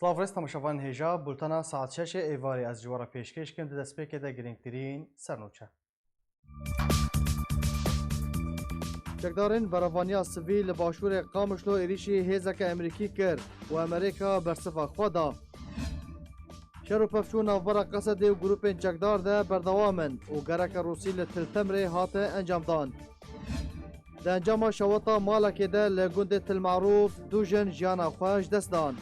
سلااڤڕێز تەماشەوان هێژا بولتەنا ساعت 6 ئێوارێ ئەس جوارە پێشکەشکن دەستپێکێدا گرنگترین سەرنوچە. جەکدارên berevaniya sivî li başûrê Qamişlo êrişî hêzeke Amerîkî kir û Amerîka bersiva xwe da. Şer û pevçû navbera Qesedê û grûpên çekdar de berdewam in û gereka Rûsî li Tiltemirê hate encamdan. Di encama şeweta malekê de li gundê Tilmarûf du jin jiyana xwe ji dest dan.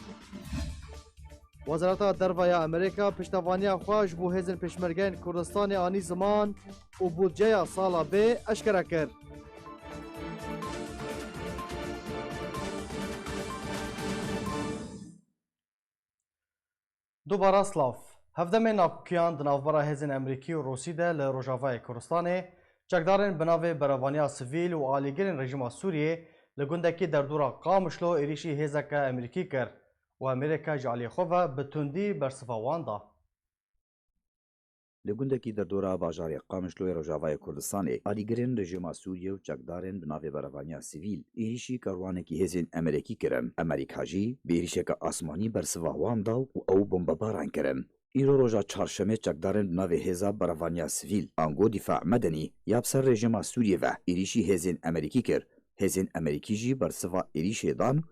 Wezareta Derve ya Amerîka piştevaniya xwe ji bo hêzên Pêşmergeyên Kurdistanê anî ziman û budceya sala bê eşkere kir. Dubara Slav. Hevdemên nakiyan di navbera hêzên Amerîkî û Rûsî de li Rojavayê Kurdistanê çekdarên bi navê berevaniya sivîl û alîgirên rejima Sûriyê li gundekî derdora Qamişlo êrişî hêzeke Amerîkî kir û Amerîka ji aliyê xwe ve bi tundî bersiva wan da. Li gundekî derdora bajarê Qamişloyê Rojavayê Kurdistanê alîgirên rejima Sûriye û çekdarên bi navê berevaniya sivîl êrişî karwanekî hêzên Amerîkî kirin. Amerîka jî bi êrişeka asmanî bersiva wan da û ew bombebaran kirin. Îro roja çarşemê çekdarên bi navê hêza berevaniya sivîl ango dîfa medenî ya bi ser rejima Sûriye ve êrişî hêzên Amerîkî kir. Hêzên Amerîkî jî bersiva êrişê dan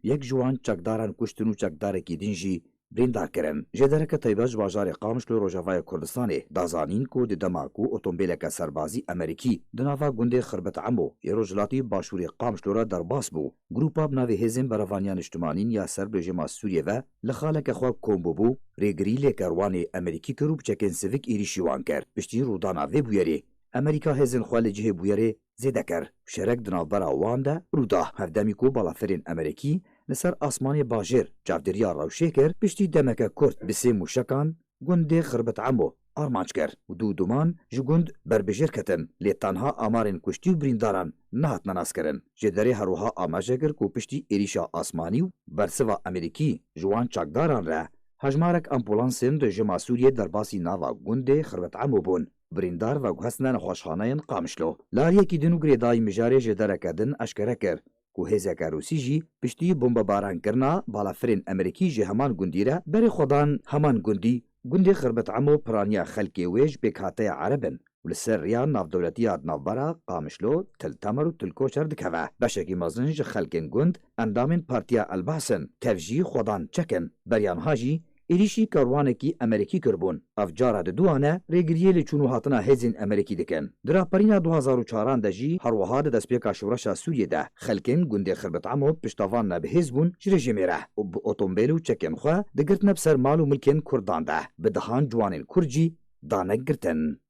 yek ji wan çekdaran kuştin û çekdarekî din jî birîndar kirin. Ji dereke taybet ji bajarê Qamişlo Rojavayê Kurdistanê dazanîn ku di dema ku otomobîleke serbazî Amerîkî di nava gundê Xirbet Emo ê rojhilatî başûrê Qamişlo re derbas bû. Grûpa bi navê hêzên berevaniya niştimanîn ya ser rejima Sûriye ve li xaleke xwe kom bûbû rêgirî lêkerwanê Amerîkî kir û biçekên sivik êrişî wan kir. Piştî rûdana vê bûyerê Amerîka hêzên xwe li cihê bûyerê zêde kir. Şerek di navbera wan de rûda hevdemî ku balaferên Amerîkî li ser asmanê bajêr çavdêriya rewşê kir piştî demeke Kurd bi sê mûşekan gundê Xirbet Emo armanc kir û dû duman ji gund berbijêr ketin lê tenha amarên kuştî û birîndaran nehatine naskirin. Ji derê herwiha amaje kir ku piştî êrişa asmanî û bersiva Amerîkî ji wan çekdaran re hejmarek ambulansên rejima Sûriye derbasî nava gundê Xirbet Emo bûn. Birîndar ve guhestina nexweşxaneyên Qamişlo. Lariyekî din û girêdayî mijarê ji dereke din eşkere kir ku hêzeka Rûsî jî piştî bombebaran-kirina balaferên Amerîkî ji heman gundî re berê xwedan heman gundî gundê Xirbet Emo piraniya xelkê wê ji pêkhateya erebin û li ser riya navdewletiya navbera Qamişlo, Tiltemer û Tilkoçer dikeve. Beşekî mezin ji xelkên gund endamên Partiya Elbasin tev jî xwedan çekin. Beryanha jî êrişî karwanekî Amerîkî kirbûn. Ev cara di duane rêgiriyê lê çûn û hatina hêzên Amerîkî dikin. Di raperîna 2004 de jî herwiha di destpêka şûreşa Sûriyê de xelkên gundê Xirbet Emo piştavan ne bihêz bûn ji rejimê re û bi otomobîl û çekên xwe digirtine bi ser mal û milkên Kurdan de. Bi dihan ciwanên Kurd jî danek girtin.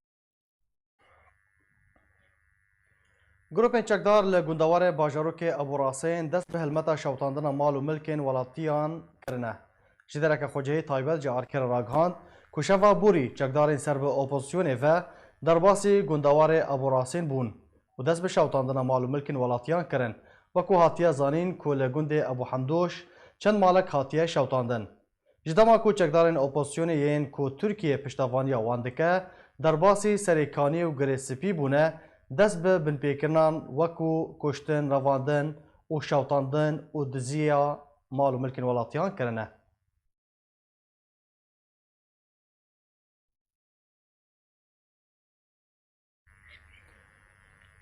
Grûpên çekdar li gundewarê bajarokê Eborasên dest bi hilmeta şewtandina mal û milkên welatiyan kirine. Ji dereke xwecihî taybet ji arkera ragihand ku şeva borî çekdarên ser bi opozisyonê ve derbasî gundewarê Eborasên bûn û dest bi şewtandina mal û milkên welatiyan kirin wekû hatiye zanîn ku li gundê Ebuhendoş çend malek hatiye şewtandin. Ji dema ku çekdarên opozisyonê yên ku Tirkiye piştevaniya wan dike derbasî serêkanî û girêspî bûne dest bi binpêkirinan wekû kuştin, revandin û şewtandin û diziya mal û milkên welatiyan kirine.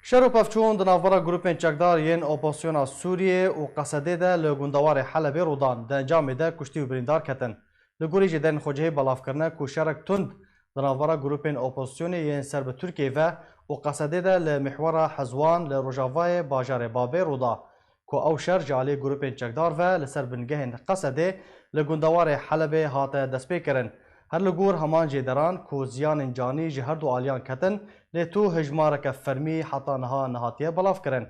Şer û pevçûn di navbera grûpên çekdar yên opozisyona Sûriyê û Qesedê de li gundewarê Helebê Rûdan di encamê de kuştî û birîndar ketin. Li gorî ji derên xwecihî belavkirine ku şerek tund di navbera grûpên opozisyonê yên ser bi Tirkiye ve û Qesedê de li mîhwera Hezwan li Rojavayê bajarê Babê Rûda ku ew şer ji aliyê grûpên çekdar ve li ser bingehên Qesedê li gundewarê Helebê hate destpêkirin. Her li gor heman jêderan ku ziyanên canî ji her du aliyan ketin lê tu hejmareke fermî heta niha nehatiye belav kirin.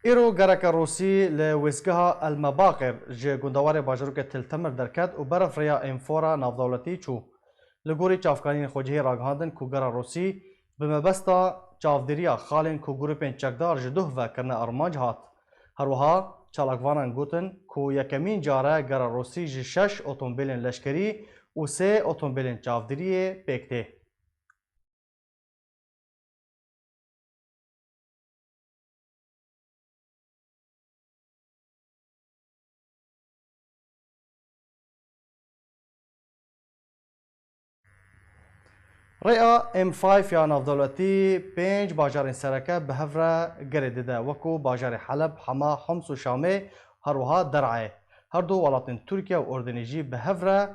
Îro gereka Rûsî li wêzgeha Elmebaqir ji gundewarê bajarokê Tiltemer derket û berf rêya enfora navdewletî çû. Li gorî çavkaniyên xwecihî ragihandin ku gera Rûsî bi mebesta çavdêriya xalên ku grûpên çekdar ji duh ve kirine armanc hat. Herwiha çalakvanan gotin ku yekemîn care gera Rûsî ji 6 otomobîlên leşkerî û 3 otomobîlên çavdêriyê pêk tê. ریا M5 یا نافدولتی 5 باجارên sereke bi hev re gerê dide wekû bajarê Heleb, Hema, Homs û Şamê herwiha Derayê. Her du welatên Tirkiye û Ordunê jî bi hev re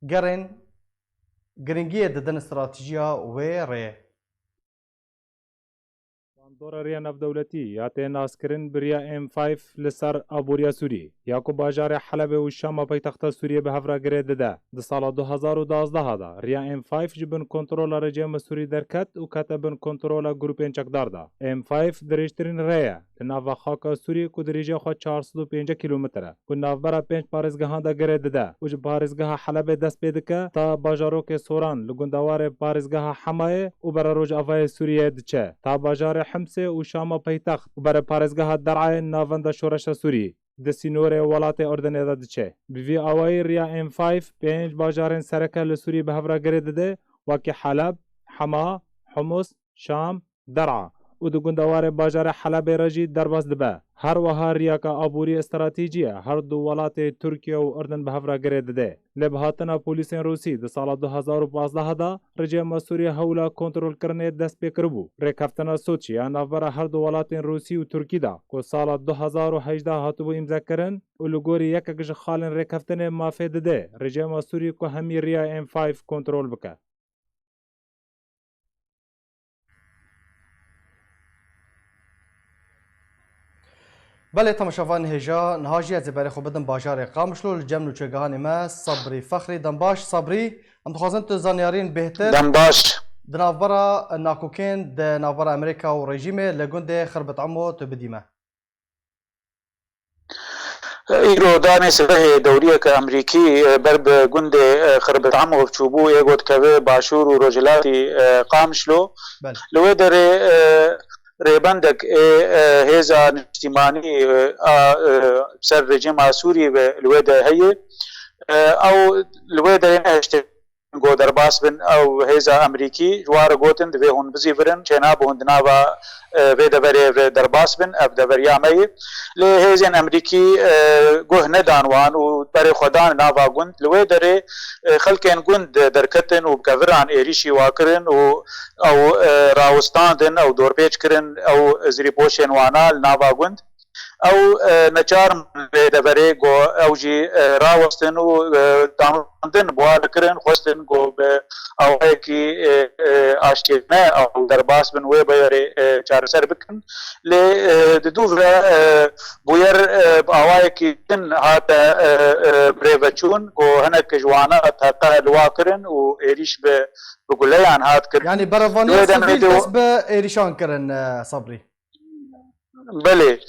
gerên giringiyê didin stratêjiya wê rêyê. Bandora Riya Navdewletî ya tê naskirin bi Riya M5 li ser aboriya Sûriyê ya ku bajarê Helebê û Şama paytexta Sûriyê bi hev re girê dide. Di sala 2012 da Riya M5 ji bin kontrola rejima Sûrî derket û kete bin kontrola grûpên çekdar da. M5 dirêjtirîn rê ye li nava xaka Sûriyê ku di rêjê xwe 405 kilometre û navbera 5 parêzgehan de girê dide û ji parêzgeha Helebê dest pê dike ta bajarokê Soran li gundewarê parêzgeha Hemayê û bera Rojavayê Sûriyê diçe. Ta bajarê Himsê û Şama paytext û bera parêzgeha Derayê navenda şoreşa Sûrî di sînorê welatê Ordunê de diçe. Bi vî awayî Riya M5 5 bajarên sereke li Sûrî bi hev re girê dide wekî Heleb, Hema, Homs, Şam, Dera û di gundewarê bajarê Helebê re jî derbas dibe. Her wiha riyaka aborî stratêjî ye her du welatê Tirkiye û Urdun bi hev re girê dide. Lê bi hatina polîsên Rûsî di sala 2015 da rejima Sûrî hewla kontrolkirinê dest pê kiribû. Rêkeftina Soçî ya navbera her du welatên Rûsî û Tirkî da ku sala 2018 hatibû îmzekirin û li gorî yekek ji xalên rêkeftinê mafê dide rejima Sûrî ku hemî Riya M5 kontrol bike. Belê temaşevan hêja nihajiya zêberê xwe bidin bajarê Qamişlo li cem nûçegehanê me Sabrî Fexrî Dembaş. Sabrî em dixwazin tu zanyarîn bêhtir Dembaş di navbera nakokên di navbera Amerîka û rejîmê li gundê Xirbet Emo tu bidî me. îro danê sibehê dewriyeke Emerîkî ber bi gundê Xirbet Emo çûbû yê gotkevê Başûr û Rojhilatê Qamişlo li wê derê rêbendek ê hêza niştîmanî ser rejima Sûrî ve li wê de heye ew li wê derê nehiştin got derbas bin ew hêza Emerîkî ji wan re gotin divê hûn bizîvirin çêna bi hûn di nava vê deverê derbas bin ev deveriya me ye lê hêzên Emerîkî guh nedan wan û berê xwe dan nava gund li wê derê xelkên gund derketin û bikeviran êrîşî wa kirin û ew rawistandin ew dorpêç kirin ew zirîpoşên wana li nava gund ew neçar vê deverê got ew jî rawestin û danandin bi wan kirin xwestin got bi awayekî aşkêne ew derbas bin wê berê çareser bikin lê di dû ve bûyer bi awayekî din hate birêveçûn got hinek ji wana teqe li wa kirin û êrîş bi guleyan hat kirin. Yani berevanîya sivîl dest bi êrîşan kirin Sabrî. Belê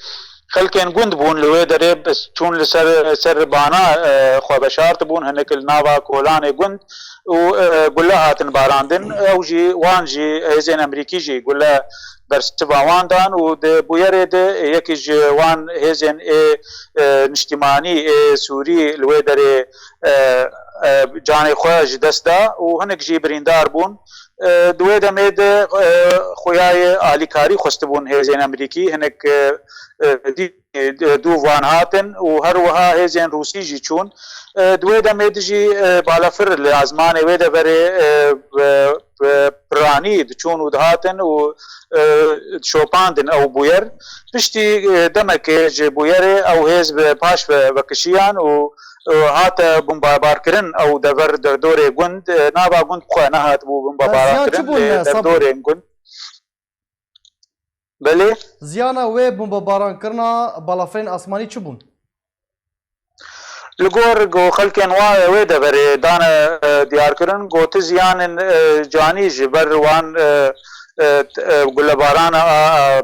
xelkên gund bûn li wê derê çûn li ser bana xwebeşart bûn hinek li nava kolanê gund û gule hatin barandin ew jî wan jî hêzên Emerîkî jî gule bersiva wan dan û di bûyerê de yekî ji wan hêzên niştîmanî Sûrî li wê derê canê xwe ji dest da û hinek jî birîndar bûn. Di wê demê de xuyayê alîkarî xwestibûn hêzên Emerîkî hinek dû van hatin û her wiha hêzên Rûsî jî çûn. Di wê demê de jî balafir li azmanê wê deverê piranî diçûn û dihatin û şopandin ew bûyer. Piştî demekê ji bûyerê ew hêz bi paş vekişiyan û hate bombarbarkirin ew dever derdorê gund nava gund xwe nehat bû bombarbarkirin lê derdorên gund. Belê Ziyana wê bombebarankirina balafirên asmanî çi bûn? Li gor got xelkên wê deverê dane diyarkirin gotu ziyanên canî ji ber wan gulebarana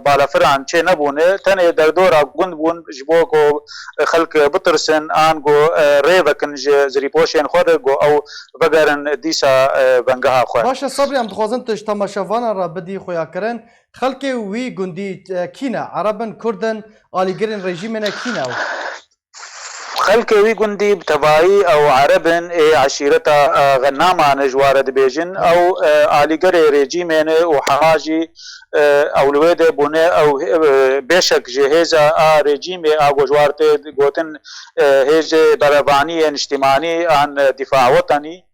balafiran çê nebûne tenê derdora gund bûn ji bo ku xelk bitirsin an got rê vekin ji zirîpoşên xwe de got ew vegerin dîsa vengeha xwe. Baş e Sabrî em dixwazin tu ji temaşevanan re bidî xuyakirin xelkê wî gundî kî ne? Erebin, Kurdin, alîgirên rejîmê ne kî ne ew? خلکê wî gundî bi tevahî ew Erebin ê eşîreta Gennaman ji ware dibêjin ew alîgerê rejîmê ne û hema jî ew li wê de bûne ew bêşek ji hêza a rejîmê a gojwar tê gotin hêzê berevaniyê niştîmanî an dîfa wetanî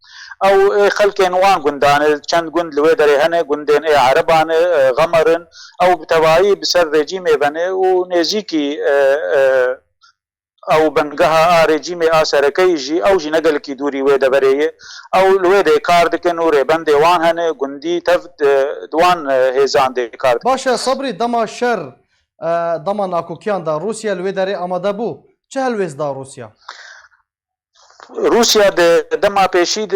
او خلكن وان گندان چند گند لوی دره هنه گندن عربان غمرن او بتوایی بسر رژیم بنه و نزیکی او بنگها رژیم آسرکی جی او جی نگل کی دوری وی دبره او لوی ده کار دکن و ربند وان هنه گندی تف دوان هزان ده کار باشه صبری دما شر دما ناکوکیان دا روسیا لوی دره آماده بو چه هلویز دا روسیا روسیا د دما پیشی د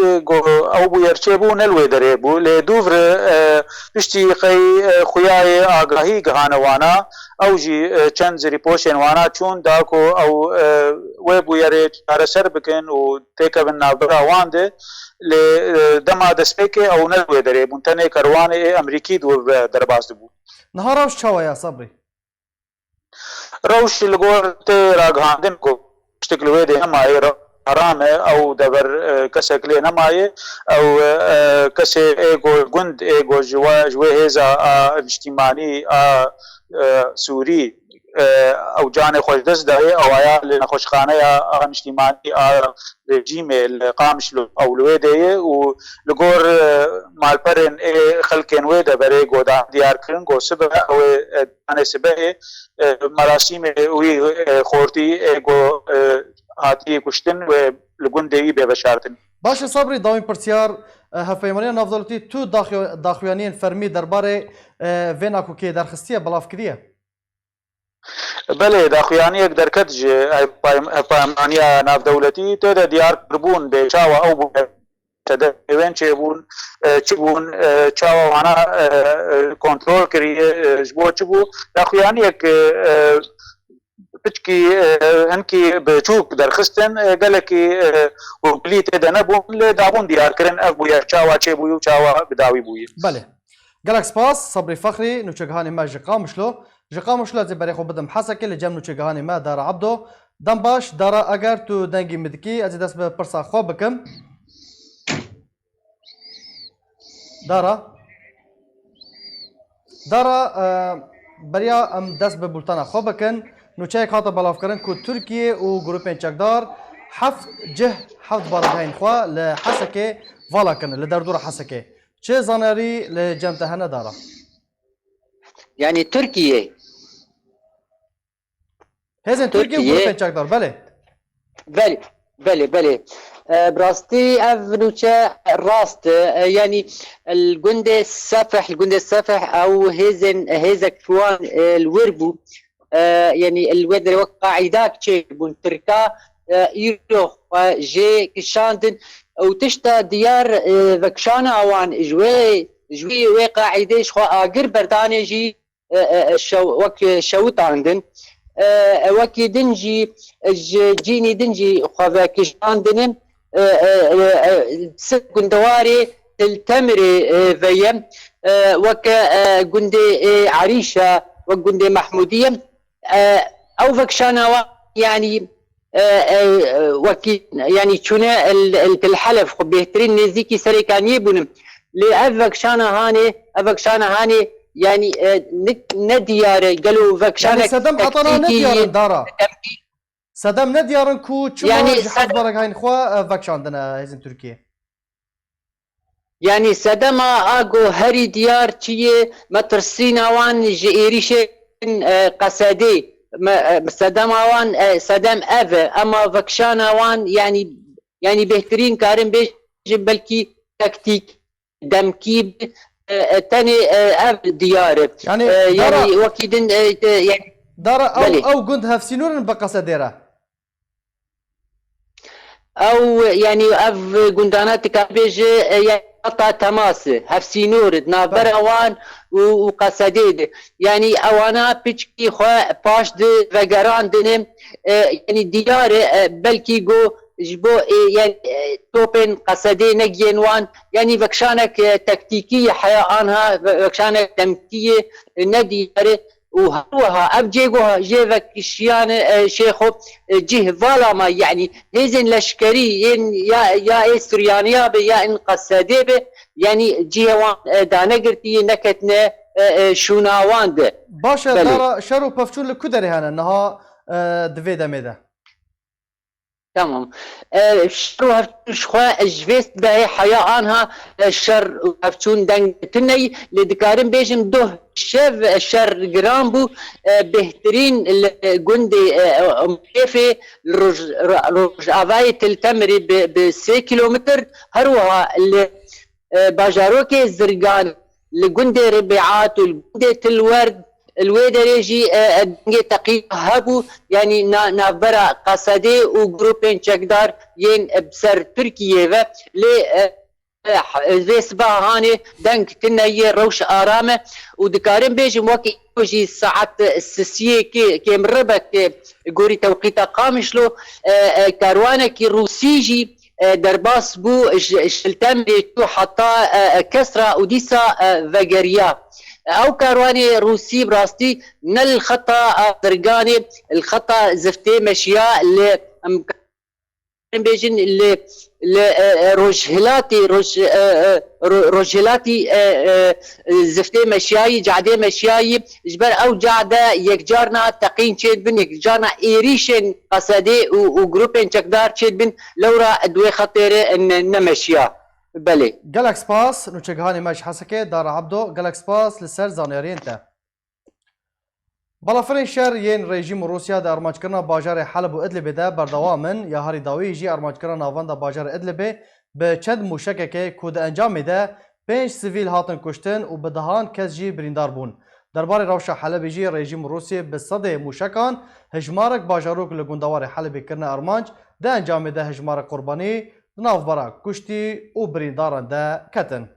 او بو يرچه بو نلوي دري بو له دوفر پشتي خي خوياي آگاهي گهانوانا او جي چند زري پوشن وانا چون داكو او و بو يري ارسر بكن و تيك بن نابرا واند له دما د سپيكه او نلوي دري بونتنه کروانه امريكي دو درباز بو نهاروش چاوا يا صبري روش لگور ته راگاندن کو شتكلوي ده ما حرام او دبر کسک لی نمایه او کسی ایگو گند ایگو جوه هزا اجتماعی سوری او جان خوش دست داره او آیا لنخوشخانه اجتماعی رژیم القامشلو او لوی ده و لگور مالپرن خلکن وی ده بره گودا دیار کرن گو سبه او دانه سبه مراسم وی خورتی ایگو هاتی کشتن و لگوندهی به بشارتن باشه صبری داوین پرسیار هفپیمانی نافدولتی تو داخویانین فرمی درباره وینا کوکی درخستیه بلاف کریه بله داخویانی یک درکت جه هفپیمانی نافدولتی تو ده دیار کربون به چاوا او بو تدوین چه بون چاوا وانا کنترول کریه جبو چه بو داخویانی یک بچكي انكي بچوك درخستن قالكي وبليت دنا بون لدابون ديار كرن ابو يا چاوا چه بو چاوا بداوي بو بله قالك سباس صبري فخري نوچغاني ما جقامشلو زي بريخو بدم حسك اللي جم نوچغاني ما دار عبدو دم باش دارا اگر تو دنگي مدكي از دست به پرسا خو بكم دارا بريا ام دست به بولتانا خو بكن نوچه خاطر بلاف کردن که ترکیه و گروپین چکدار هفت بارگاهین خواه لحسکه والا کنه لدردور حسکه چه زانری لجمته نداره يعني تركيا هزن تركيا و گروپین چکدار بله براستي افنوچا راست يعني الجند السفح او هزك فوان الوربو يعني الودر وقاعدات شيء بون تركا يروح جي كشاندن او تشتا ديار فكشانا اوان جوي وقاعده شو اجر بردانه جي شوت عندن وكي دنجي جيني دنجي خو كشاندن سكن دواري التمري فيم وك جندي عريشه وجندي محموديه او فكشانا يعني وكي يعني شنا الحلف بهترين نزيكي سريكانيه بنم لافكشانا هاني يعني نديار قالوا فكشانا يعني صدام عطانا نديار دارا صدام نديار كو يعني حد برك هاين خوا فكشان دنا هزن تركيا يعني صدام اغو هري ديار تشي مترسينا وان جيريشه قصدي صدام وان صدام اما فكشانا وان يعني بهترين كارم بيج بلكي تكتيك دمكيب تاني ديار يعني وكيدن يعني دارا او جند هفسينون بقصديره او يعني اف جندانات كابيج يعني قطع تماس هفسينور نابر اوان وقصديد يعني اوانا بيچكي خو باش دي وگران دنم يعني ديار بلكي جو جبو يعني توبن قصدي نجينوان يعني فكشانك تكتيكية حياة عنها فكشانك تمكية نديار وها ابجيغوها جيفك شيان شيخو جيه فالا ما يعني هزن لشكري يا استريانيا يا ان قصدي يعني جيوان دانقرتي نكتنا شوناواند باشا دارا شرو بفشون لكدري هنا انها دفيدا ميدا تمام. شر شخوا جفيست به حياة آنها شر هفتون دنگ تني لدكارن بيجم ده شف شر جرامبو بهترين الجندي مكيفي رج أفاي تلتمري ب6 كيلومتر هروها باجاروكي زرقان لجندي ربيعات والجندي تلورد الويدريجي دنگي تقي هبو يعني نافبرا قصدي وجروبين چكدار ين بسر تركيا و ل زيسبا هاني دنگ تنيي روش آرامه ودكارن بيجي موكي يجي ساعات السسيه كي مربك غوري توقيتا قامشلو كاروانه كي روسيجي درباس بو شلتم حتى كسرة وديسا فاجريا او كارواني روسي براستي من الخطا درقاني الخطا زفتي مشياء اللي بيجن اللي روجهلاتي زفتي مشياي جعدي مشياي جبر او جعده يكجارنا تقين تشيد بن يكجارنا ايريشن قصدي وجروبين چكدار تشيد بن لورا ادوي خطيره ان نمشيا بله جالكس باس نوچگهانی مش حسكه دار عبدو جالكس باس لسر زانيارين تا بلافرین شهر ین رژیم روسیا در ارمانج کردن باجار حلب و ادلب ده بردوامن یا هری داوی جی ارمانج کردن آوان دا باجار ادلب به چند موشکه که کود انجام میده 5 سیویل هاتن کشتن و به دهان کس جی بریندار بون درباره روش حلب جی رژیم روسیا به صد موشکان هجمارک باجاروک لگوندوار حلب کردن ارمانج ده انجام میده هجمارک قربانی نافبرا کشتی و برینداران ده کتن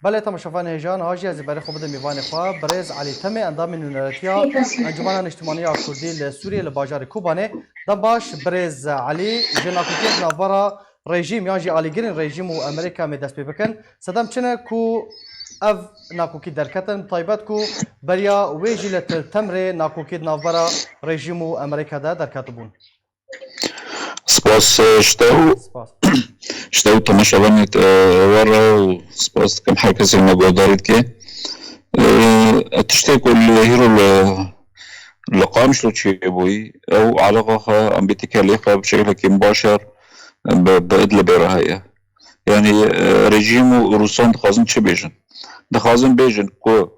بله تماشاوان هیجان هاجی از برای خوب میوان خواه برز علی تم اندام نونرتیا انجمن اجتماعی کردی لسوریه لباجار کوبانه دباش برز علی جناکوتی نافورا رژیم یانجی علیگرین رژیم و امریکا می دست بکن صدام چنه کو اف ناکوکی درکتن طایبت کو بریا ویجی لتمر ناکوکی نافورا رژیم و امریکا ده درکتبون سپاس شتاو تماشاوانت ورا وسپاس كم حاجة زي ما قدرت كي تشتكوا الهيرو لقامش لو شيء بوي او علاقة ام بتكلفة بشكل مباشر بإدلب رهاية يعني رجيم روسان دخازن چه بيجن دخازن بيجن كو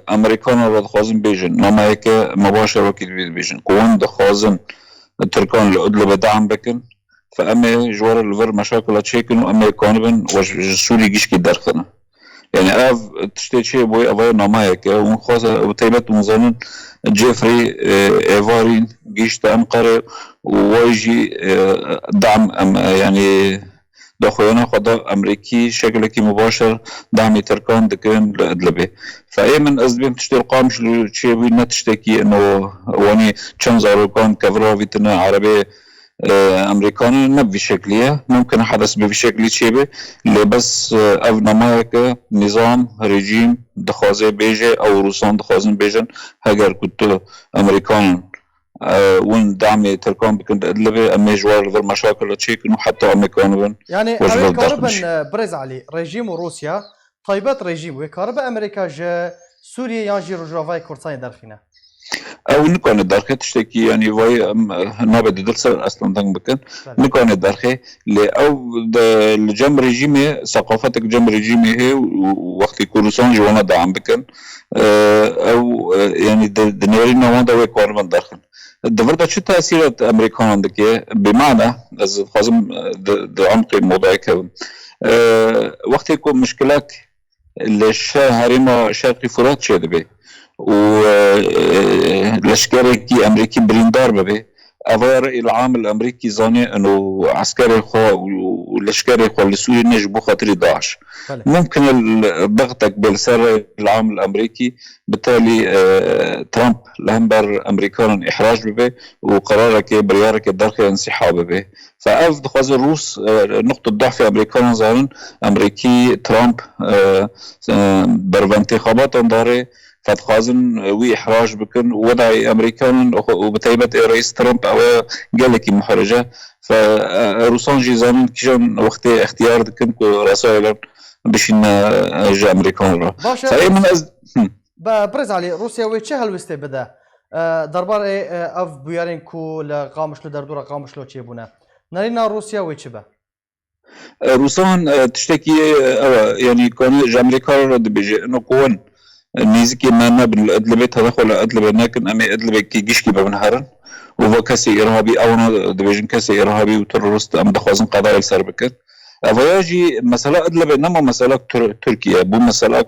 امريكان رو دخازن بيجن نما هيك مباشر وكيل بيجن كون دخازن تركان لإدلب دعم بكن فأما جوار الفر مشاكل تشيكن وأما يكونبن وسوري جيش كي درخنا يعني أف تشتي شيء بوي أفاي نمايك وخاصة وتيبت مزانن جيفري إيفارين جيش تأنقرة وواجي دعم يعني دخوينا قضاء أمريكي شكل كي مباشر دعم تركان دكان لأدلبي فأي من أزبيم تشتي القامش شيء بوي نتشتكي إنه واني تشنزارو كان كفراويتنا عربي امريكان ما بشكليه ممكن حدث بشكل شبه اللي بس افنمايك نظام رجيم دخازي بيجي او روسان دخازن بيجن هاجر كنتو امريكان وين دعم تركان بكن ادلبي اما جوار ذر مشاكل تشيكن وحتى امريكان يعني كاربن برز علي رجيم روسيا طيبات رجيم وكاربا امريكا جا سوريا يانجي رجوافاي كورساين درخينا او نكون الدرخه تشتكي يعني واي ما بدي درسه اصلا دنگ بكن نكون الدرخه اللي او الجم ريجيمي ثقافتك جم ريجيمي هي وقت كورسون جوانا دعم بكن او يعني دنيرينا واندا وي كوربن درخن الدفرده شو تاثير امريكان عندك بمعنى از خازم عمق الموضوع كم وقت يكون مشكلات الشهريما شرقي فرات شده به و لشکری که امریکی بریندار ببه أفا رأي العام الأمريكي ظاني أنه عسكري خوا والعسكري خوا لسوريا نجبو خاطر داعش. ممكن ضغطك بالسر العام الأمريكي بالتالي ترامب لهمبر أمريكان إحراج به وقرارك بريارك الداخل انسحاب به. فأفضل خاز الروس نقطة ضعف أمريكان ظاهرين أمريكي ترامب برفانتخابات داره فتخازن وي إحراج بكن وضع أمريكان وبتيبة رئيس ترامب أو قالك محرجة فروسان جيزان كيجان وقت اختيار دكن رسائل بشين جا أمريكان فأيمن برز علي روسيا ويتشه هلوسته بده دربار اف بيارين كو لقامش له دردوره قامش له تشيبونه نارينا روسيا ويتشبه روسان تشتكي يعني كان جا أمريكان بيجي إنه كون نيزكي مانا بالأدلبة تدخل أدلبة لكن أمي أدلبة كي جيشكي ببنهارن وكاسي إرهابي أو دبيجن كاسي إرهابي وترورست أم دخوازن قضايا السربكت أفياجي مسألة أدلبة نما مسألة تركيا بو مسألة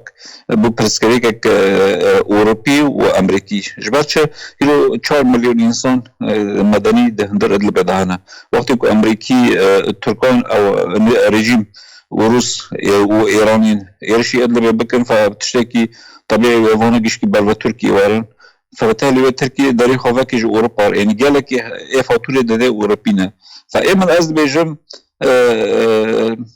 بو برسكريك أوروبي وأمريكي جباتش يلو 4 مليون إنسان مدني دهندر أدلبة دهنا وقتك أمريكي تركان أو ريجيم وروس وإيرانيين يرشي أدلبة بكن فبتشتكي طبيعي ويفونا جيشكي بالوا تركي وارن فبالتالي تركيا داري خوفاكي جو أوروبا يعني قالك إيه فاتورة ده أوروبينا فإما أزبيجم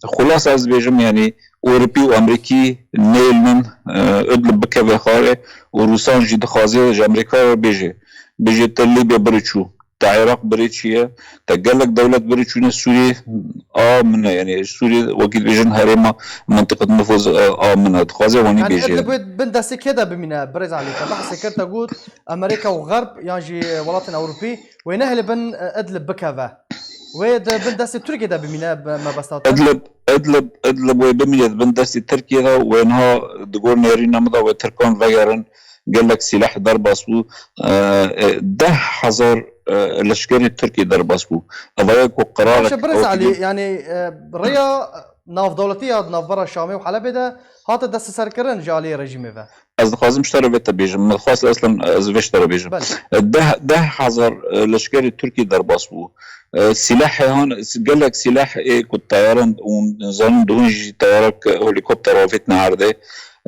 خلاص أزبيجم يعني أوروبي وأمريكي نيل من أدلب بكا خاري وروسان جي دخازي جا أمريكا بيجي تليبيا بريتشو تا عراق بريتشيا تا قالك دولة بريتشونا سوريا من يعني سوريا وكيل بيجن هريما منطقة نفوذ من دخازي واني بيجي يعني أدلب بندسي كده بمنا برز عليك بحث سكرت أقول أمريكا وغرب يعني ولايات أوروبي وينهل بن أدلب بكافا ويد بندسي تركيا ده بمنا ما بستطيع أدلب وبمنا بندسي تركيا وينها دقول نيرين مضى وتركون فيرن قالك سلاح ضرب أصبو 10,000 الاشكال التركي ضرب أصبو أضايق وقرارك برز علي يعني ريا ناف دولتية ناف برا الشامي وحلب ده هات دست سركرن جالي رجيمي فا أصدقائي مشتري بيتا بيجم الخاص أصلا زفشتري بيجم 10,000 الاشكال التركي ضرب أصبو سلاح هون قال لك سلاح ايه كنت طيران ونظام دونجي طيارك هليكوبتر وفتنا عرضه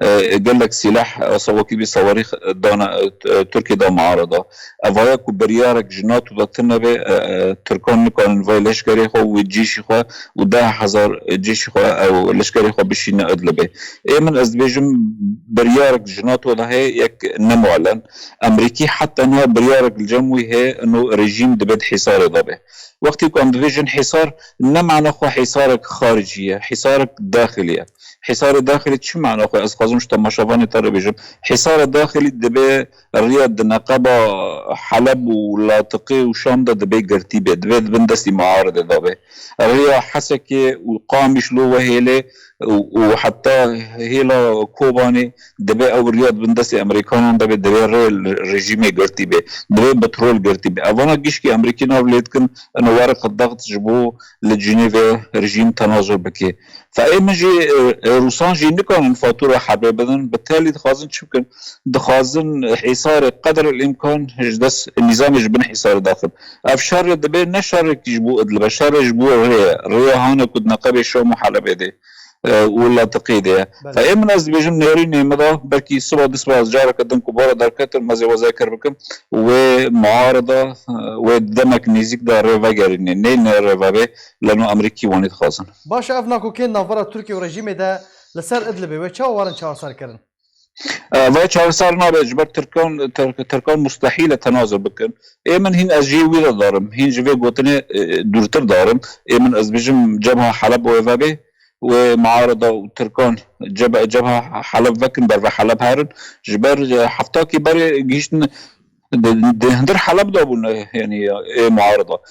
قال لك سلاح صوكي بصواريخ دانا تركيا دا معارضه افايك بريارك جنات وبتنبه تركان كان فايلش كاري خو وجيش خو وده 1000 جيش خو او لشكري خو بشينا ادلبه اي من ازبيجم بريارك جنات ولا هي يك نمعلن امريكي حتى انه بريارك الجموي هي انه رجيم دبد حصار ضبه وقت يكون فيجن حصار نمعنا خو حصارك خارجيه حصارك داخليه حصار الداخلي شو معنى اخوي اسقازمش تماشافاني ترى بيجم حصار الداخلي دبي الرياض نقابه حلب ولاطقي وشام دبي قرتيبه دبي بندسي معارضه دبي الرياض حسكي وقامش له وهيله وحتى هيلا كوباني دبي او الرياض بندسي امريكان دبي الرجيمي قرتيبه دبي بترول قرتيبه افانا جيشكي امريكان وليتكن انه ورق الضغط جبوه لجنيفا رجيم تناظر بكي فاي مجي روسان جي نكون فاتوره حرب بدن بالتالي دخازن شبكن دخازن حصار قدر الامكان جدس النظام يجبن حصار داخل افشار دبي نشر يجبو ادل بشار يجبو ريا هنا كد نقابه شو محلب دي ولا تقيده فايمن از بيجم نيرين مضى بركي سبا دسبا جارك دن كبار دركتر مزي وذاكر بكم ومعارضه ودمك نيزك دار ريفاغرين نين ريفابي لانه امريكي واني خاصن باش افناكو كين نافرا تركي ورجيمي ده لسر ادلبي وچاو وارن چاو سر كرن وچاو سر ما بجبر تركان مستحيل تنازل بكن ايمن هين ازجي ويلا دارم هين جوي غوتني دورتر دارم ايمن از بيجم جبهه حلب وفابي ومعارضه وتركان جبهه حلب وكن بر حلب هارن جبر حفتاكي بر جيشن هندر حلب دابون يعني معارضه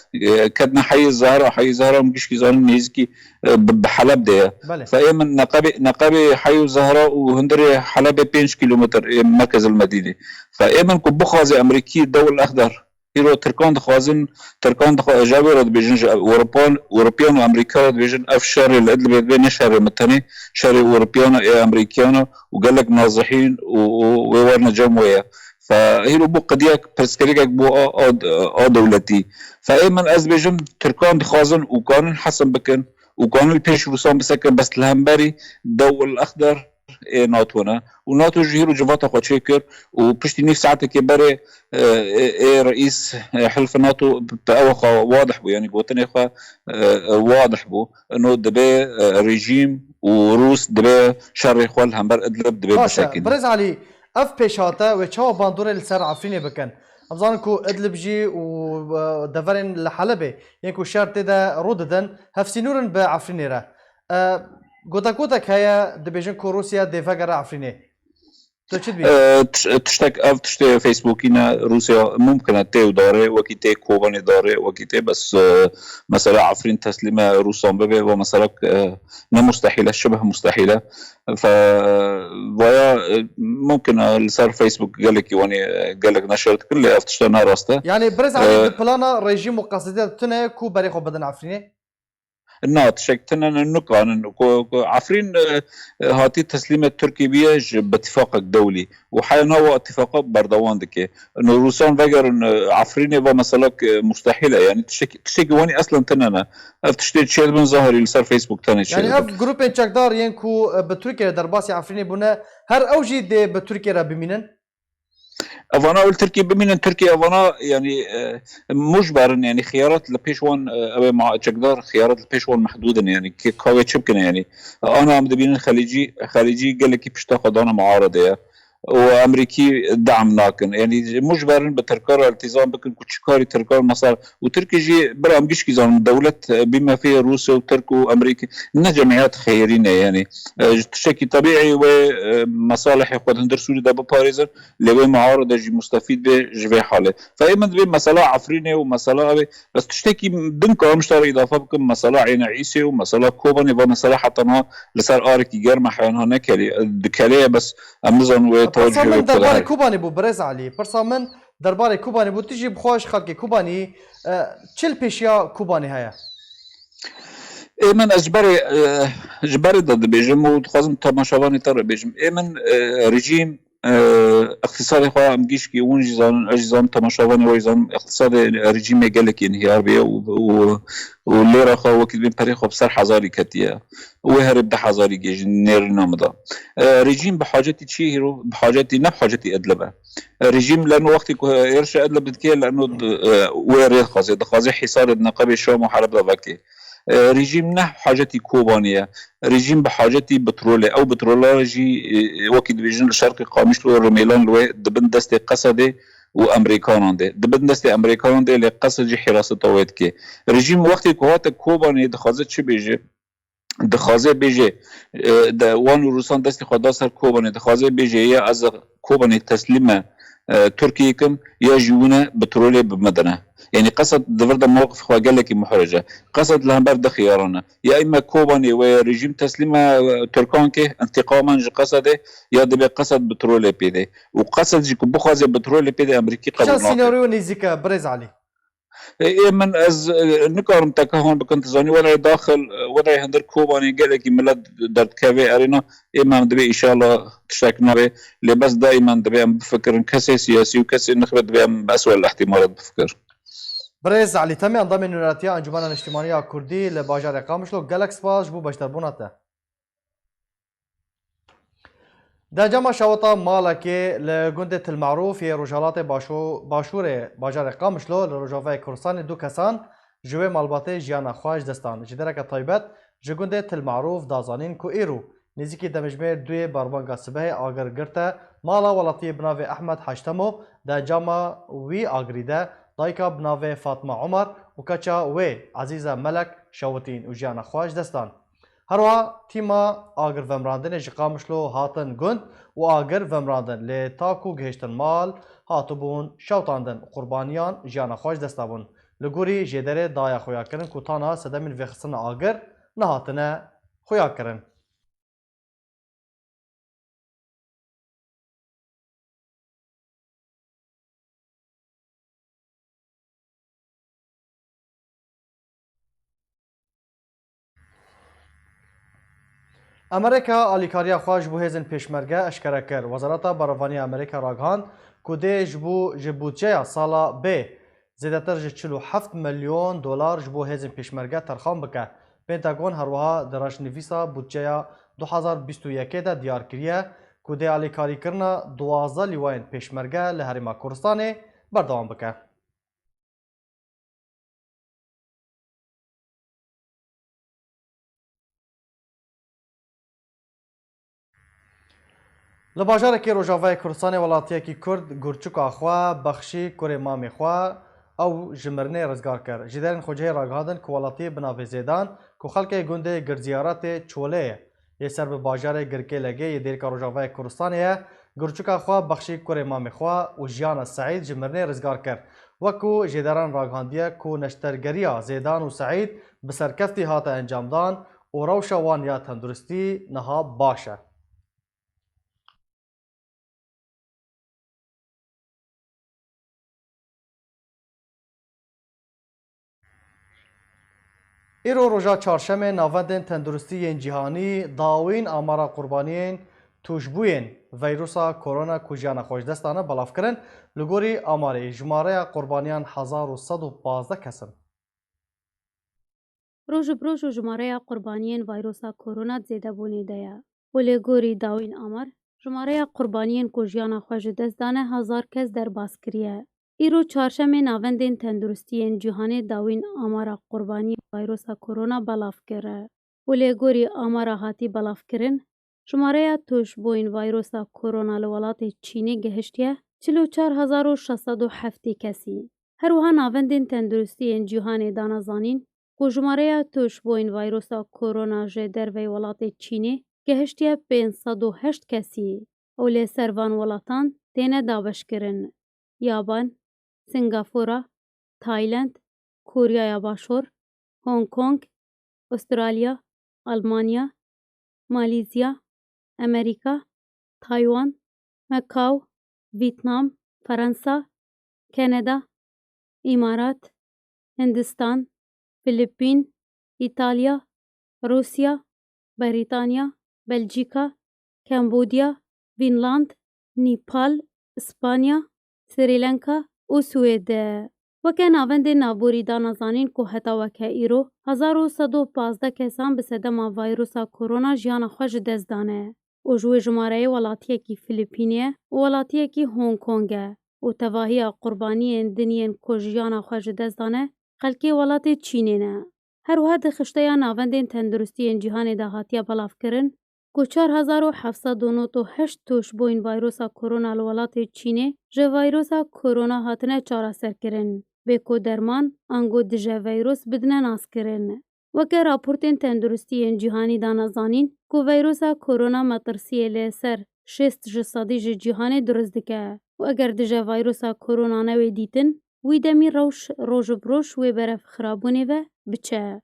كدنا حي الزهراء مجيش كيزان نيزكي بحلب ده فايمن نقابي حي الزهراء وهندر حلب 5 كيلومتر مركز المدينه فايمن كبخازي امريكي الدول الاخضر هيرو تركان دخوازن تركان جابر بيجن اوروبيان وامريكا بيجن افشار الادل بين شهر متني شهر اوروبيان امريكان وقال لك ناصحين وورنا جمويه فهيرو بو قديك برسكريك بو دولتي فايمن از بيجم تركان دخازن وقانون حسن بكن وقانون البيش روسان بسكن بس الهمبري الدول الاخضر ناتونا وناتو جيرو جفاتا خو تشيكر وبشتي نيف ساعتك بري رئيس حلف ناتو بتاوخا واضح بو يعني قوتني خا واضح بو انه دبي ريجيم وروس دبي شر اخوان همبر ادلب دبي بسكن برز علي اف بيشاتا وتشاو باندوري لسر عفريني بكن ابزانكو ادلب جي ودفرين لحلبه ينكو شرط دا روددن هفسينورن بعفريني را قوتك هيا دبيجنكو روسيا ديفاقر عفريني تشتي فيسبوكينا روسيا ممكن تي داره وكيتي كوباني داره وكيتي بس مثلا عفرين تسليمه روسان ببي ومثلا مستحيله شبه مستحيله ف ويا ممكن اللي صار فيسبوك قال لك واني قال لك نشرت كل افتشتنا راسته يعني برز على بلانا ريجيم وقاصدات تنا كو بريخو بدن عفريني نات شكتنا النقان عفرين هاتي تسليمة تركي بيج باتفاق دولي وحالنا هو اتفاق بردوان دكي انه روسان فجر ان عفرين يبقى مسالك مستحيلة يعني تشتكي واني اصلا تنانا افتشتي تشيل من ظهري اللي صار فيسبوك تاني يعني اف جروب انشاكدار ينكو بتركيا درباسي عفريني بنا هر اوجي دي بتركيا را بمينن افانا قلت تركيا بمين تركيا افانا يعني مجبر يعني خيارات البيشوان مع تشكدار خيارات البيشوان محدوده يعني كاوي تشبكنا يعني انا عم دبين خليجي قال لك بيشتاق انا معارضه وامريكي دعم ناكن يعني مجبر بتركار التزام بكن كشكاري تركار مصار وتركي جي برام جيش كيزان دولة بما فيها روسيا وترك وامريكا انها جمعيات خيرينه يعني تشكي طبيعي ومصالح يقود هندر سوري دابا باريزر اللي معارضه جي مستفيد به جوي حاله فايما بي مساله عفرينه ومساله بس تشتكي دنكا مشتري اضافه بكم مساله عين عيسى ومساله كوباني ومساله حتى لسار ارك جرم حيانها نكلي دكاليه بس امازون برسا من درباري كوباني بو برز علي برسا من درباري كوباني بو تجي بخواش خلقي كوباني تشل بيشيا كوباني هيا ايمن اجباري ضد بيجم وخازم تماشاواني ترى بيجم ايمن ريجيم اقتصادي خو ام جيشكي ونجزان اجزان تماشاواني ويزان اقتصادي ريجيم قال لك انهيار بيه والليره خو وكيل بين بريخو بسر حزاري كتيه وهرب ده حزاري جيج نير نامدا ريجيم بحاجتي تشي هيرو بحاجتي نه بحاجتي ادلبه ريجيم لانه وقت يرشى ادلب كي لانه وير خازي حصار النقابه الشام وحرب ذاك ريجيم نه حاجتي كوبانيه ريجيم بحاجتي بترول او بترولوجي وكيل بيجن الشرق قامش له رميلان لو دبن دستي قصدي وامريكان دي دبن دستي امريكان دي لقصدي حراسه طويت كي ريجيم وقت كوات كوباني دخازت چه بيجي دخازه بيجي ده وان روسان دستي خدا سر كوباني دخازه بيجي يا از كوباني تسليمه تركيا كم يا جونا بترولي بمدنه يعني قصد دفرد موقف خو قال لك محرجه قصد لهمبر ده خيارنا يا اما كوباني وريجيم تسليمه تركان كي انتقاما قصده يا دبي قصد بترولي بيدي وقصد جي بخازي بترولي بيدي امريكي قبل شو سيناريو نيزيكا برز علي من از نكارم تكهون بكنت زاني ولا داخل ولا يهندر كوباني قال لك ملاد درت كافي ارينا اما دبي ان شاء الله تشاكنا به لبس دائما دبي بفكر كسي سياسي وكسي نخبه دبي باسوء الاحتمالات بفكر برز علي تمي انضم نوراتيا انجمن الاجتماعيه الكردي لباجار قامشلو جالكس باش بو باشتر بوناته دا جمع شوطا مالكي لجندة المعروف هي رجالات باشور باجار قامشلو لرجافه كردستان دو كسان جوه مالباتي جيانا خواج دستان جدرك طيبت جگنده المعروف دازانين كو ايرو نزيكي دمجمير دوی باربانگا سبه آگر گرته مالا ولطی بناوی احمد حشتمو دا جاما وی آگریده دایکا بناوی فاطمه عمر و کچا وی عزیزه ملک شوتین و جیانا خواج دستان هروا تیما آگر ومراندن جقامشلو هاتن گند و آگر ومراندن لی تاکو گهشتن مال هاتبون شوتاندن قربانیان جیانا خواج دستابون لگوری جدره دایا خویا کرن کتانا سدمین وخصن آگر نهاتنه خویا کرن امریکا آلیکاریا خواج بو هزن پیشمرگه اشکره کرد وزارت بروانی امریکا راگهاند کودی جبو جبوتجه سالا ب زیادتر جه 47 میلیون دلار جبو هزین پیشمرگه ترخان بکه. پنتاگون هروها درش نویسا بودجه 2021 ده دیار کریه کودی علی کاری کرنا 12 لیوان پیشمرگه لحرما کردستان بردوام بکه. لباجار که روجاوای کردستان ولاتیه کی کرد گرچوک آخوا بخشی کره مامی خوا او جمرنه رزگار کرد. جدارن خوجه راگهادن که ولاتی بناوی زیدان که خلق گنده گرزیارات چوله یه سر به باجار گرکه لگه یه دیر که روجاوای کردستانیه گرچوک آخوا بخشی کره مامی خوا و جیان سعید جمرنه رزگار کرد. وکو جدارن راگهاندیه که نشترگریا زیدان و سعید بسرکفتی هات انجام دان و روشا وان یا تندرستی نها باشه. ایرو روژا چهارشنبه ناوندین تندرستی جهانی داوین آمارا قربانیین توشبوین ویروسا کرونا کجیان خوشدستانه بلاف کرن لگوری آماری جماره قربانیان 1115 کسن. روز بروز جماره قربانیان ویروسا کرونا زیاده بونی دیا. و لگوری داوین آمار جماره قربانیان کجیان خوشدستانه 1000 کس در باز کریه. ایرو چهارشنبه ناوندین تندرستی جهانی داوین آمارا قربانی ویروسا کرونا بلاف کرده. و لگوری آمارا هاتی بلاف کرن شماره توش بوین ویروسا کرونا لولات چینی گهشتیه 44607 کسی. هر وها ناوندین تندرستی جهانی دانزانین که شماره توش بوین ویروسا کرونا جدر وی ولات چینی گهشتیه 508 کسی. و لی سروان ولاتان تینه داوش کرن. یابان، سنگاپورا، تایلند، کوریا باشور، هنگ کنگ، استرالیا، آلمانیا، مالیزیا، امریکا، تایوان، مکاو، ویتنام، فرانسه، کانادا، امارات، هندستان، فیلیپین، ایتالیا، روسیا، بریتانیا، بلژیکا، کمبودیا، فینلاند، نیپال، اسپانیا، سریلانکا و سوئد. وکه ناوند نابوری دانزانین که حتا وکه ایرو 1115 کسان به صدما ویروسا کرونا جیان خوش دست دانه. و جوی جماره ولاتیه کی فیلیپینیه و ولاتیه کی هنگ کنگه. و تواهی قربانی دنین که جیان خوش دست دانه خلکی ولات چینه نه. هر وحد خشته ناوند تندرستی جهان دهاتی بلاف کرن که 4798 توش بوین ویروسا کرونا لولات چینه جه ویروسا کرونا هاتنه چارا سر کرن. بکو درمان انگو دجه ویروس بدنه ناس کرن. وکه راپورتین تندرستی جهانی دانزانین که ویروسا کرونا مطرسیه لی سر 6 جسادی جهانی درست دکه. و اگر دجه ویروسا کرونا نوی دیتن وی دمی روش بروش وی برف خرابونه و بچه.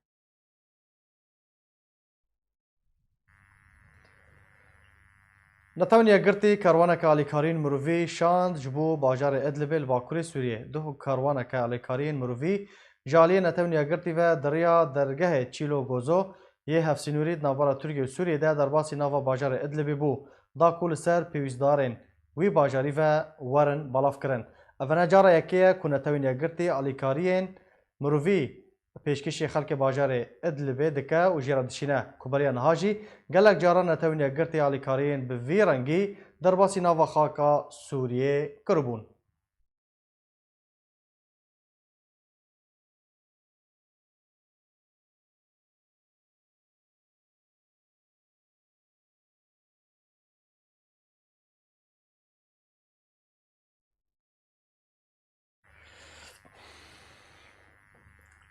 نتوانیا گرتی کاروانک آلیکارین مروی شاند جبو باجار ادلب الباکوری سوریه. دو کاروانک آلیکارین مروی جالی نتوانیا گرتی و دریا درگه چیلو گوزو یه هفسینورید نوارا ترکیه و سوریه ده در باسی نوا باجار ادلب بو دا کول سر پیوزدارین وی باجاری و ورن بلاف کرن. اونا جارا یکیه که نتوانیا گرتی آلیکارین مروی پیشکشی خلک باجار ادلبه دکه و جیرا دشینه کبریا نهاجی گلک جارا نتوانیا گرتی آلیکارین به وی رنگی در باسی نوا خاکا سوریه کربون.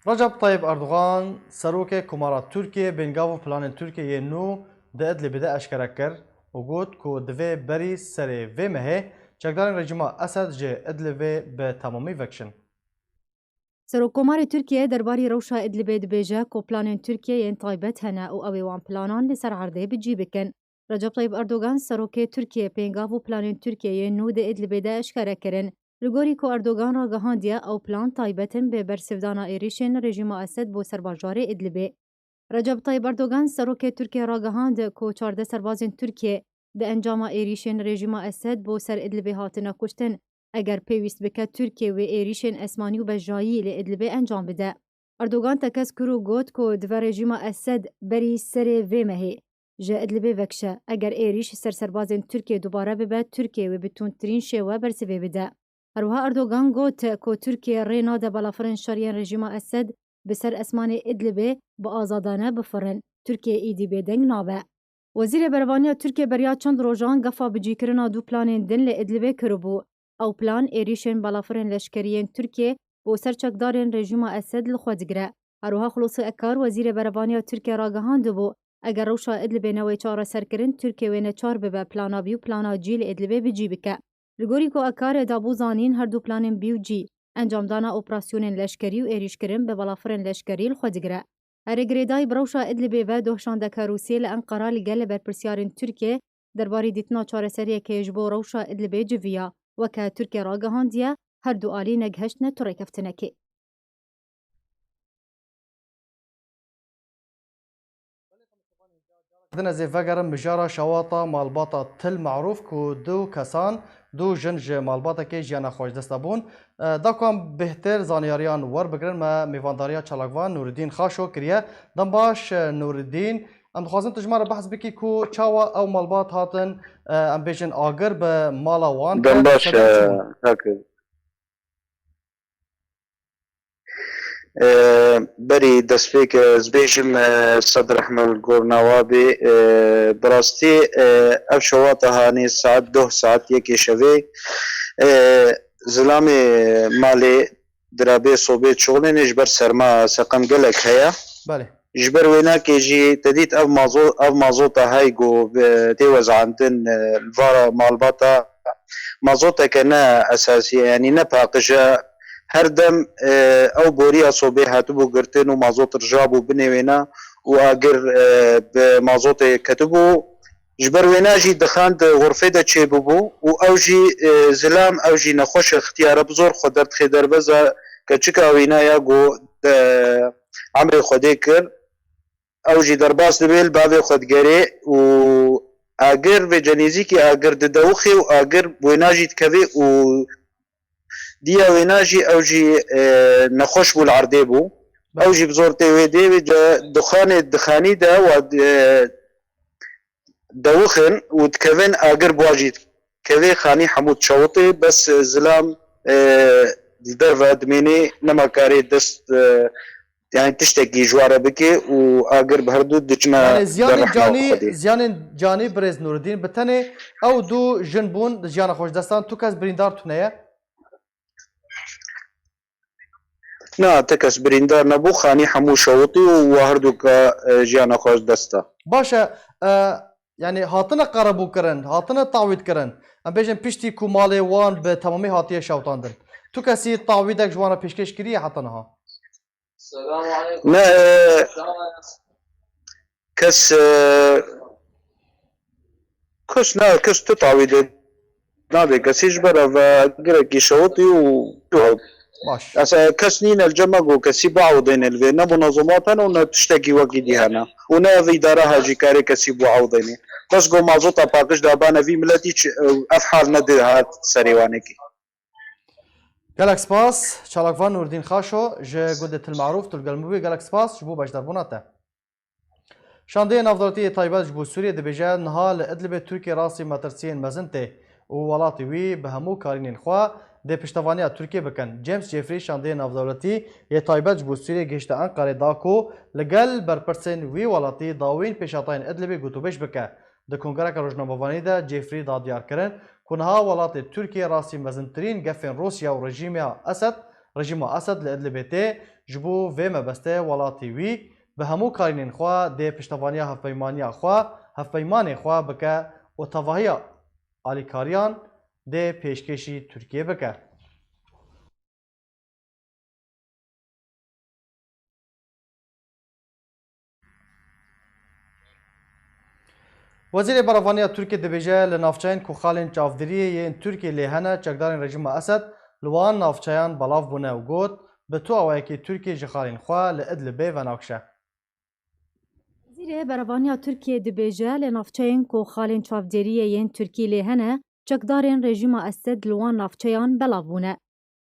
رجب طيب اردوغان سروک کمارات ترکیه بنگاو پلان ترکیه نو ده ادلب ده اشکره کر و گوت که دوی بری سری وی مهه چکدارن رژیما اسد جه ادلب به تمامی وکشن. سروکومار ترکیه درباری روشا ادلب دبیجه که پلان ترکیه ین تایبت هنه و اویوان پلانان لسر عرده بجی بکن. رجب طيب اردوغان سروک ترکیه بنگاو پلان ترکیه نو ده ادلب ده اشکره کرن. لگوری که اردوغان را گهاندیه او پلان تایبتن به برسفدانا ایریشن رژیم اسد بو سرباجار ادلبه. رجب طيب اردوغان سروک ترکیه را گهاند که 14 سربازین ترکیه ده انجام ایریشن رژیم اسد بو سر ادلبه هاتنه کشتن اگر پێویست بکە تورکیە وێ ێریشên ئەسمانی و بەژایî لە ئیدلیبê ئەنجام bide. Erdogan tekez kir û got ku dive rejîma Esed berî serê vê mehê ji Idlibê vekişe. Eger êrîş serserbazên Tirkiye dubare bibe, Tirkiye wê bi tundtirîn şêwe bersivê bide. Herwiha Erdogan got ku Tirkiye rê nade balafirên şeriyên rejîma Esed bi ser esmanê Idlibê bi azadane bifirin. Tirkiye êdî bêdeng nabe. Wezîrê Berevaniya Tirkiye beriya çend rojan gefa bicîkirina du planên din li Idlibê kiribû. Ew plan êrişên balafirên leşkeriyên Tirkiye بۆ سەر چەکدارên rejîma Esed li xwe digire. Herwiha Xulosî Ekar wezîrê berevaniya Tirkiye ragihandibû eger rewşa Idlibê newê çareserkirin Tirkiye wê neçar bibe plana bî û plana cî li Idlibê bicî bike. Li gorî ku Ekarê dabû zanîn her du planên bî û cî encamdana operasyonên leşkerî û êrîşkirin bi balafirên leşkerî li xwe digire. Herê girêdayî bi rewşa Idlibê ve dohşandeka Rûsiyê li Enqera li gel li berpirsyarên Tirkiye derbarî dîtina çareseriyekê ji bo rewşa Idlibê civiya. Weke Tirkiye ragihandiye her du alî negiheştine torêkeftinekê. Din ez ê vegerim mijara şewata malbata Til Meዕrûf ku du kesan du jin ji malbatekê jiyana xweşdest bûn. Dakan bêhtir zanyariyan werbigirin me mêvandariya çalakvan Nûreddîn Xaşo kiriye. Dem baş Nûreddîn em dixwazin tu ji me re behs bikî ku çawa ew malbat hatin em bêjin agir bi mala wan. Dem baş بري دەستپێک زبێژم سەدر ئەحمەد گۆرناوابێ بەڕاستی ئەو شەواتە هانێ ساعت 2 ساعت یەکێ شەوێ زلامێ مالێ درابێ سۆبێت شغلێنێ ji ber serma seqem gelek heye ji ber wê nakêjî te dît ev mazota heygo tê wezandin vara malbata mazoteke ne esasî yanî ne paqije her dem ew boriya sobê hatibû girtin û mazot rijabû binêwêne û agir bi mazotê ketibû ji ber wêne jî dixand xurfê de çêbibû û ew jî zilam ew jî nexweş ixtiyare bi zor xwe derdixê derbeza keçika wînaya got emrê xwedê kir ew jî derbas dibe li bavê xwe digerê û agir vê cenîzîkî agir didewixê û agir wêna jî dikevê û دیya wêna jî ew jî nexweş bû li erdê bû ew jî bi zor tê wê dê wê dixanê dixanî de dewixin û dikevin agir bûa jî kevê xanî hemû çewitê bes zilam li derve dimênê nemakarê dest yani tiştekî ji ware bike û agir bi her du diçine ziyanên canî birêz Nûreddîn bi tenê ew du jin bûn di jiyana xweşdestan tu kes birîndar tuneye نه te kes birîndar nebû xanî hemû şewitî û herdûka jiyana xwe ji dest da. Baş e yani hatine qerebûkirin hatine tawîd kirin em bêjin piştî ku malê wan bi temamî hatiye şewtandin. Tu kesî tawîdek ji wan re pêşkêş kiriye heta niha? Ne kes tu tawîdê nabe kesî ji ber ev girekî şewitî û Esa kes nîne li cema got kesî biewdên li vê ne munezematan û ne tiştekî wekî dî hene û ne ev îdara hejî karê kesî biewdenê kes got mazota paqij dabane vî miletî ev hal nedi hat serê wanekî. Gelek spas çalakvan Nûreddîn Xaşo ji gundê Til Meዕrûf tu li gel min bûyî gelek spas ji bo beşdarbûna te. Şandeyê Navdewletiyê taybet ji bo Sûriyê dibêje niha li Idlibê Tirkiye rastî metirsiyên mezin tê û welatê wî bi hemû karînên xwe dê piştevaniya Tirkiye bikin. James Jeffrey şandeyê Navdewletî yê taybet ji bo Sûriyê gihîşte Enqerê da ku li gel berpirsên wî welatî dawîn pêşhatayên Idlibê gotûbêj bike. Di Kongereka Rojnamevanî de Jeffrey da diyar kirin ku niha welatê Tirkiye rastî mezintirîn gefên Rûsya û rejîma Esed li Idlibê tê ji bo vê mebestê welatê wî bi hemû karînên xwe dê piştevaniya hevpeymanê xwe bike û tevahiya alîkariyan dê pêşkêşî Tirkiye bike. Wezîrê Berevaniya Tirkiye dibêje li navçeyên ku xalên çavdiriyê yên Tirkiye lê hene çekdarên rejîma Esed li wan navçeyan belav bûne û got bi tu awayekî Tirkiye ji xalên xwe li Idlibê venakşe. Wezîrê Berevaniya Tirkiye dibêje li navçeyên ku xalên çavderiyê yên Tirkiye lê hene چەکدارên rejîma Esed li wan navçeyan belav bûne.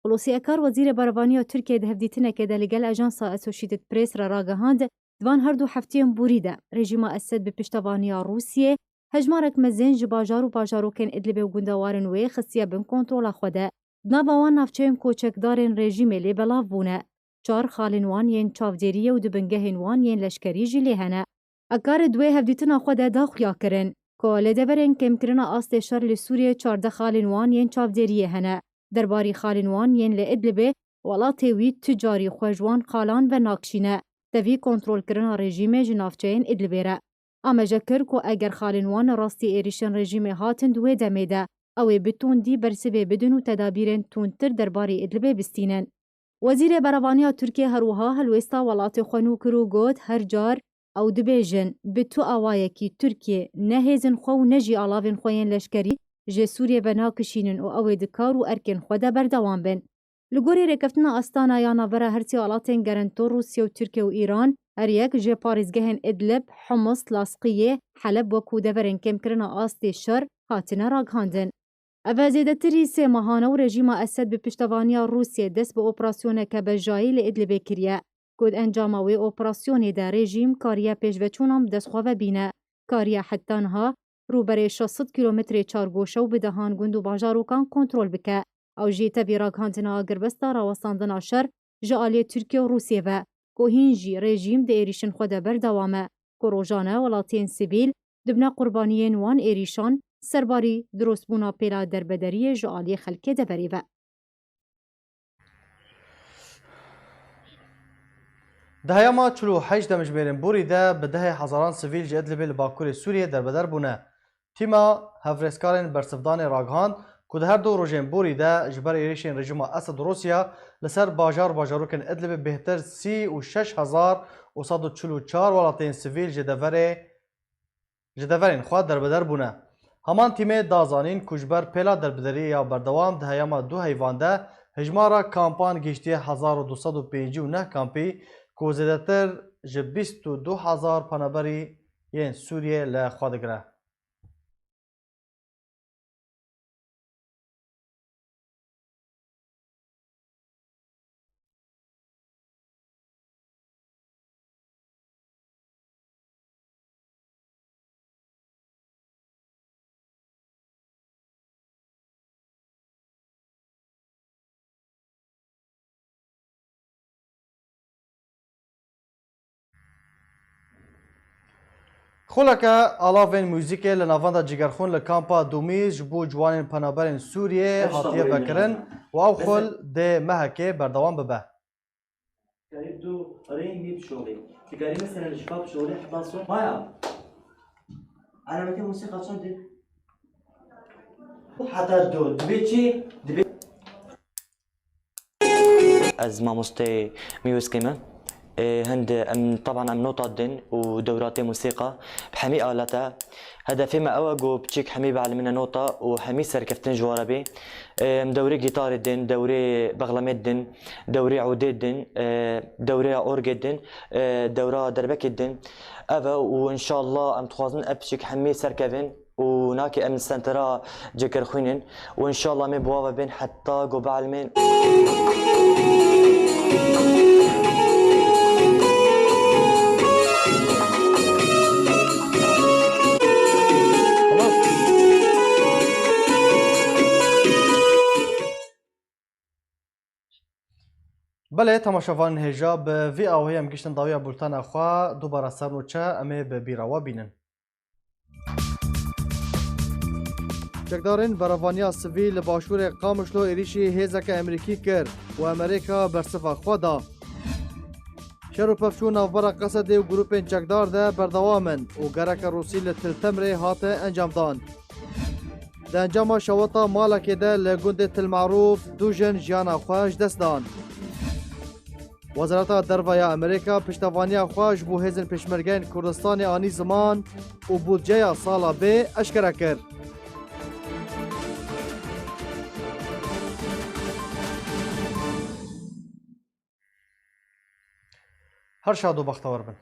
Xulosîyekar Wezîrê Berevaniya Tirkiye di hevdîtinekê de li gel Ajansa Associated Press re ragihand divan her du hefteyên borî de rejîma Esed bi piştevaniya Rûsyê hejmarek mezin ji bajar û bajarokên Idlibê û gundewarên wê xistiye bin kontrola xwe de. Di nava wan navçeyên koçekdarên rejîmê lê belav bûne. 4 xalên wan yên çavdêriyê û di bingehên wan yên leşkerî jî lê hene. Ekarê duê hevdîtina xwe de daxuya kirin ku lêdeverên kêmkirina astê şer li Sûriyê 14 xalên wan yên çavdêriyê hene. Derbarî xalên wan yên li Idlibê welatê wî tu carî xwe ji wan xalan ve nakşîne. Tevî kontrolkirina rejîmê ji navçeyên Idlibê re. Ameje kir ku eger xalên wan rastî êrişên rejîmê hatin di wê demê de ew ê bi tundî bersivê bidin û tedabîrên tundtir derbarî Idlibê bistînin. Wezîrê Berevaniya Tirkiye her wiha helwêsta welatê xwe nû kir û got her car ew dibêjin bi tu awayekî Tirkiye ne hêzin xwe û ne jî alavên xwe yên leşkerî ji Sûriyê ve nakişînin û ew ê di kar û erkên xwe de berdewam bin. Li gorî rêkeftina astana ya navbera her sî welatên gerentor Rûsya û Tirkiye û Îran her yek ji parêzgehên Idlib, Homs, Laskiyê, Heleb wekû deverên kêmkirina astê şer hatine ragihandin. Ev zêdetirî sê mehane û rejîma Esed bi piştevaniya Rûsyê dest bi operasyoneke bejayî li Idlibê kiriye. Ku di encama wê operasyonê de rejîm kariye pêşveçûnan bi destxwe bîne. Kariye heta niha rûberê 600 kilometrê çargoşe û bi dehan gund û bajarokan kontrol bike. Ew jî tevî ragihandina agirbesta rawestandina şer ji aliyê Tirkiye û Rûsyê ve. Ku hîn jî rejîm di êrişin xwe de berdewam e. Ku rojane welatên sivîl dibne qurbaniyên wan êrîşan serbarî dirostbûna pêla derbederiyê ji aliyê xelkê de berîve. Di heyama 48 demijbêrên borî de bi dehê hezaran sivîl ji Idlibê li bakurê Sûriyê derbeder bûne. Tîma hevrêzkarên bersivdanê ragihand ku di her du rojên borî de ji ber êrişên rejîma Esed Rûsya li ser bajar bajarokên Idlibê bêhtir 36,144 welatên sivîl ji deverên xwe derbeder bûne. Heman tîmê da zanîn ku ji ber pêla derbederiyê ya berdewam di heyama du heyvan de hejmara kampan giştiye 1259 kampî ku zêdetir ji 22,000 penaberî yên Sûriyê li xwe digire. Xuleke alavên mûzîkê li navenda Cigerxûn li kampa Dumîz ji bo ciwanên penaberên Sûriyê hatiye vekirin û ew xul dê mehekê berdewam bibe. از مامۆستای میوزکیمە هند طبعا ام نوتة دين ودورات موسيقى بحمي آلاتها هدفي ما أوجو بتشيك حمي بعلمنا نوتة وحمي سركفتين جواربي دوري جيتار الدين دوري بغلمات الدين دوري عودات الدين دوري أورج الدين دورة دربك الدين أبا وإن شاء الله أم تخوازن أبشيك حمي سركفين وناكي أم سنترا جكر خوينين وإن شاء الله من بوابة بين حتى جو بعلمين. بله تماشاوان هجا به وی آوهی ام گشتن داویا بولتان اخوا دوباره سرنوچه امه به بیراوا بینن. چکدارین براوانیا سویل باشور قامشلو ایریشی هیزک امریکی کر و امریکا برصفا خوا دا. شر و پفچون نوبرا قصد و گروپین چکدار ده بردوامن و گرک روسی لتل تمره هات انجام دان. ده انجام شواتا مالک ده لگوند تل معروف دو جن جیانا خواهش دست دان. وزارت دروای امریکا پشتوانی خواهش بو هزن پشمرگین کردستان آنی زمان و بودجه سالا به اشکره کرد. هر شاد و بختور بن.